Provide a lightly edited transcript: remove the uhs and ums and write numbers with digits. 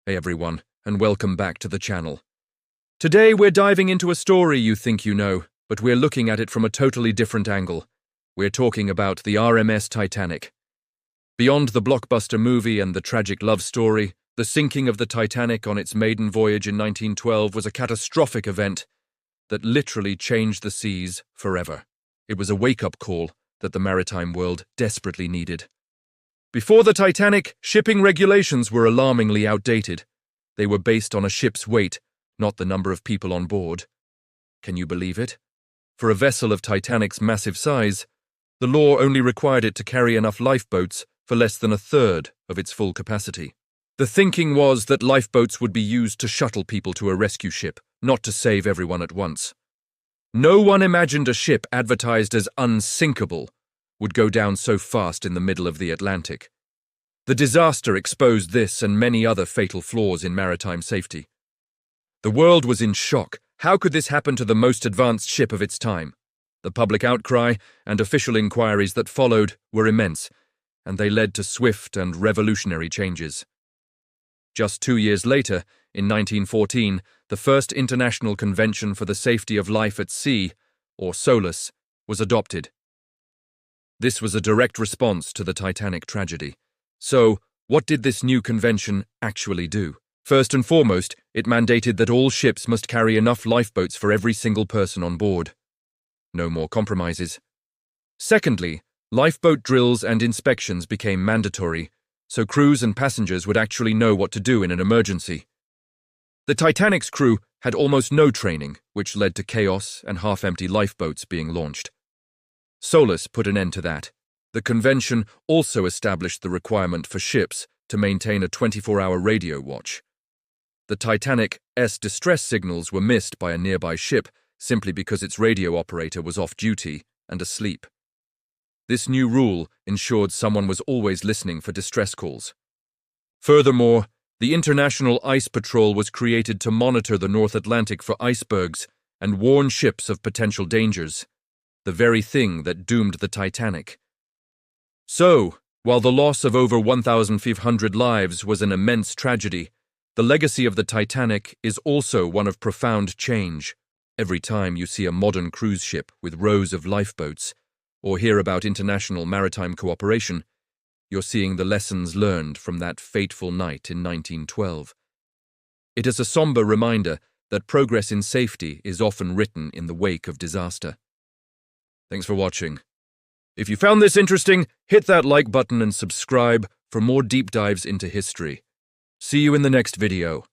Hey everyone, and welcome back to the channel. Today we're diving into a story you think you know, but we're looking at it from a totally different angle. We're talking about the RMS Titanic. Beyond the blockbuster movie and the tragic love story, the sinking of the Titanic on its maiden voyage in 1912 was a catastrophic event that literally changed the seas forever. It was a wake-up call that the maritime world desperately needed. Before the Titanic, shipping regulations were alarmingly outdated. They were based on a ship's weight, not the number of people on board. Can you believe it? For a vessel of Titanic's massive size, the law only required it to carry enough lifeboats for less than a third of its full capacity. The thinking was that lifeboats would be used to shuttle people to a rescue ship, not to save everyone at once. No one imagined a ship advertised as unsinkable would go down so fast in the middle of the Atlantic. The disaster exposed this and many other fatal flaws in maritime safety. The world was in shock. How could this happen to the most advanced ship of its time? The public outcry and official inquiries that followed were immense, and they led to swift and revolutionary changes. Just 2 years later, in 1914, the first International Convention for the Safety of Life at Sea, or SOLAS, was adopted. This was a direct response to the Titanic tragedy. So, what did this new convention actually do? First and foremost, it mandated that all ships must carry enough lifeboats for every single person on board. No more compromises. Secondly, lifeboat drills and inspections became mandatory, so crews and passengers would actually know what to do in an emergency. The Titanic's crew had almost no training, which led to chaos and half-empty lifeboats being launched. SOLAS put an end to that. The convention also established the requirement for ships to maintain a 24-hour radio watch. The Titanic's distress signals were missed by a nearby ship simply because its radio operator was off duty and asleep. This new rule ensured someone was always listening for distress calls. Furthermore, the International Ice Patrol was created to monitor the North Atlantic for icebergs and warn ships of potential dangers, the very thing that doomed the Titanic. So, while the loss of over 1,500 lives was an immense tragedy, the legacy of the Titanic is also one of profound change. Every time you see a modern cruise ship with rows of lifeboats, or hear about international maritime cooperation, you're seeing the lessons learned from that fateful night in 1912. It is a somber reminder that progress in safety is often written in the wake of disaster. Thanks for watching. If you found this interesting, hit that like button and subscribe for more deep dives into history. See you in the next video.